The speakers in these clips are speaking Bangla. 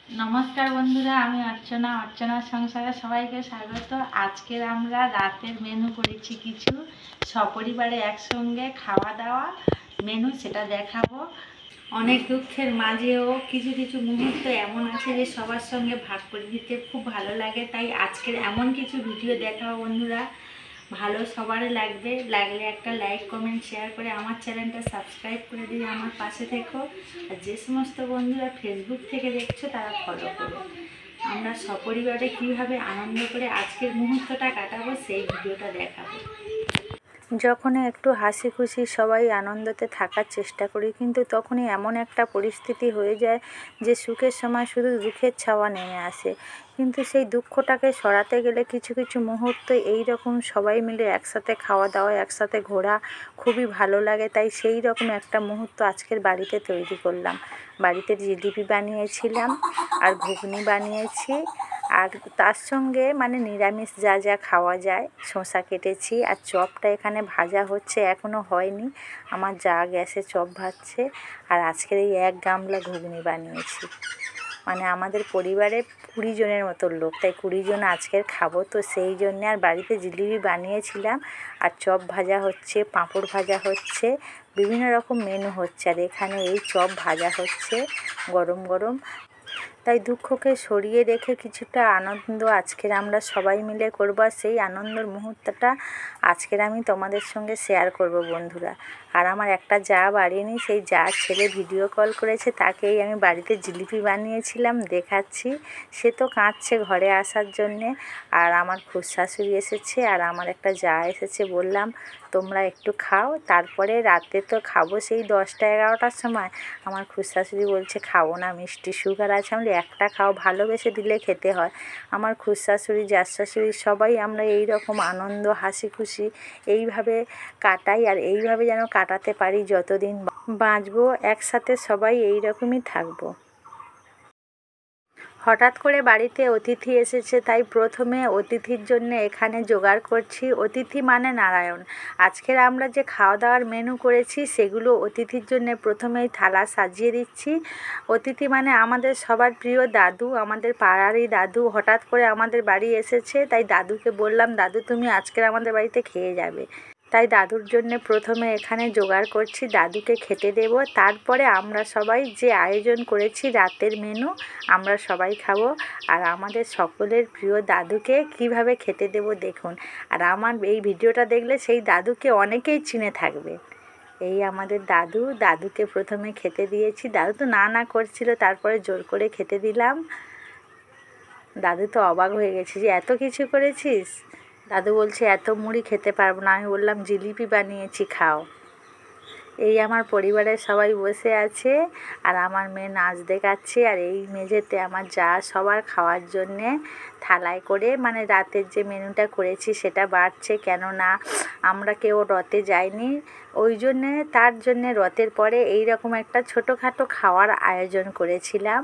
नमस्कार बंधुरा आमी अर्चना अर्चना संसारे सबाइके स्वागत। आजकेर आमरा रातेर मेनू करेछि किछु सपरिवारे एकसंगे खावा दावा मेनू सेटा देखाबो। अनेक दुःखेर माझेओ किछु किछु मुहूर्त एमन आछे जे सबार संगे भाग करे दिते खूब भालो लागे, ताई आजकेर एमन किछु भिडियो देखाबो बंधुरा। ভালো সবারই লাগবে, লাগলে একটা লাইক কমেন্ট শেয়ার করে আমার চ্যানেলটা সাবস্ক্রাইব করে দিয়ে আমার পাশে থেকো। আর যে সমস্ত বন্ধুরা ফেসবুক থেকে দেখছো তারা ফলো করো। আমরা সপরিবারে কীভাবে আনন্দ করে আজকের মুহূর্তটা কাটাবো সেই ভিডিওটা দেখাবো। যখনই একটু হাসি খুশি সবাই আনন্দতে থাকার চেষ্টা করি, কিন্তু তখনই এমন একটা পরিস্থিতি হয়ে যায় যে সুখের সময় শুধু দুঃখের ছাওয়া নেমে আসে। কিন্তু সেই দুঃখটাকে সরাতে গেলে কিছু কিছু মুহূর্ত এই রকম সবাই মিলে একসাথে খাওয়া দাওয়া, একসাথে ঘোরা খুবই ভালো লাগে। তাই সেই রকম একটা মুহূর্ত আজকের বাড়িতে তৈরি করলাম। বাড়িতে জিলিপি বানিয়েছিলাম আর ঘুগনি বানিয়েছি, আর তার সঙ্গে মানে নিরামিষ যা যা খাওয়া যায় শসা কেটেছি, আর চপটা এখানে ভাজা হচ্ছে, এখনও হয়নি। আমার যা গ্যাসে চপ ভাজছে, আর আজকের এই 1 গামলা ঘুগনি বানিয়েছি। মানে আমাদের পরিবারে 20 জনের মতো লোক, তাই 20 জন আজকের খাবো, তো সেই জন্যে। আর বাড়িতে জিলিপি বানিয়েছিলাম, আর চপ ভাজা হচ্ছে, পাঁপড় ভাজা হচ্ছে, বিভিন্ন রকম মেনু হচ্ছে। আর এখানে এই চপ ভাজা হচ্ছে গরম গরম। তাই দুঃখকে সরিয়ে রেখে কিছুটা আনন্দ আজকের আমরা সবাই মিলে করব। আর সেই আনন্দের মুহূর্তটা আজকের আমি তোমাদের সঙ্গে শেয়ার করব বন্ধুরা। আর আমার একটা যা বাড়িনি, সেই যার ছেলে ভিডিও কল করেছে, তাকেই আমি বাড়িতে জিলিপি বানিয়েছিলাম দেখাচ্ছি। সে তো কাঁদছে ঘরে আসার জন্যে। আর আমার খুড়শাশুড়ি এসেছে, আর আমার একটা যা এসেছে। বললাম তোমরা একটু খাও, তারপরে রাতে তো খাবো সেই 10টা-11টার সময়। আমার খুড়শাশুড়ি বলছে খাবো না, মিষ্টি সুগার আছে। আমি একটা খাও, ভালোবেসে দিলে খেতে হয়। আমার খুড়শাশুড়ি, জাশাশুড়ি সবাই আমরা এই রকম আনন্দ হাসি খুশি এইভাবে কাটাই, আর এইভাবে যেন কাটাতে পারি যতদিন বাঁচবো। একসাথে সবাই এই রকমই থাকবো। হঠাৎ করে বাড়িতে অতিথি এসেছে, তাই প্রথমে অতিথির জন্য এখানে জোগাড় করছি। অতিথি মানে নারায়ণ। আজকের আমরা যে খাওয়া দাওয়ার মেনু করেছি সেগুলো অতিথির জন্য প্রথমেই থালা সাজিয়ে দিচ্ছি। অতিথি মানে আমাদের সবার প্রিয় দাদু, আমাদের পাড়ারই দাদু হঠাৎ করে আমাদের বাড়ি এসেছে। তাই দাদুকে বললাম, দাদু তুমি আজকের আমাদের বাড়িতে খেয়ে যাবে। তাই দাদুর জন্য প্রথমে এখানে জোগাড় করছি, দাদুকে খেতে দেব। তারপরে আমরা সবাই যে আয়োজন করেছি রাতের মেনু আমরা সবাই খাবো। আর আমাদের সকলের প্রিয় দাদুকে কিভাবে খেতে দেব দেখুন। আর আমার এই ভিডিওটা দেখলে সেই দাদুকে অনেকেই চিনে থাকবে। এই আমাদের দাদু, দাদুকে প্রথমে খেতে দিয়েছি। দাদু তো না না করছিল, তারপরে জোর করে খেতে দিলাম। দাদু তো অবাক হয়ে গেছে যে এত কিছু করেছিস। দাদু বলছে এত মুড়ি খেতে পারবো না। আমি বললাম জিলিপি বানিয়েছি, খাও। এই আমার পরিবারের সবাই বসে আছে, আর আমার মেয়ে নাচ দেখাচ্ছে। আর এই মেঝেতে আমার যা সবার খাওয়ার জন্যে থালায় করে মানে রাতের যে মেনুটা করেছি সেটা বাড়ছে। কেননা আমরা কেউ রথে যাইনি, ওই জন্যে তার জন্যে রথের পরে এই রকম একটা ছোটোখাটো খাওয়ার আয়োজন করেছিলাম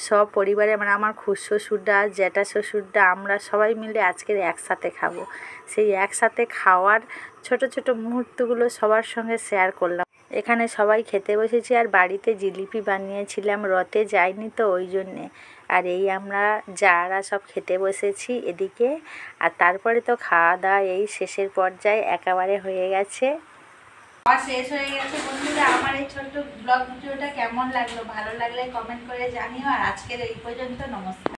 সব পরিবারে। মানে আমার খুড়শ্বশুরদা, জ্যাঠা শ্বশুরদা, আমরা সবাই মিলে আজকের একসাথে খাবো। সেই একসাথে খাওয়ার ছোট ছোট মুহূর্তগুলো সবার সঙ্গে শেয়ার করলাম। এখানে সবাই খেতে বসেছি, আর বাড়িতে জিলিপি বানিয়েছিলাম, রথে যাইনি তো ওই জন্যে। আর এই আমরা যারা সব খেতে বসেছি এদিকে। আর তারপরে তো খাওয়া দাওয়া এই শেষের পর্যায়ে একেবারে হয়ে গেছে। খাওয়া শেষ হয়ে গেছে বন্ধুরা। আমার এই ছোট্ট ব্লগ ভিডিওটা কেমন লাগলো, ভালো লাগলে কমেন্ট করে জানিও। আর আজকের এই পর্যন্ত, নমস্কার।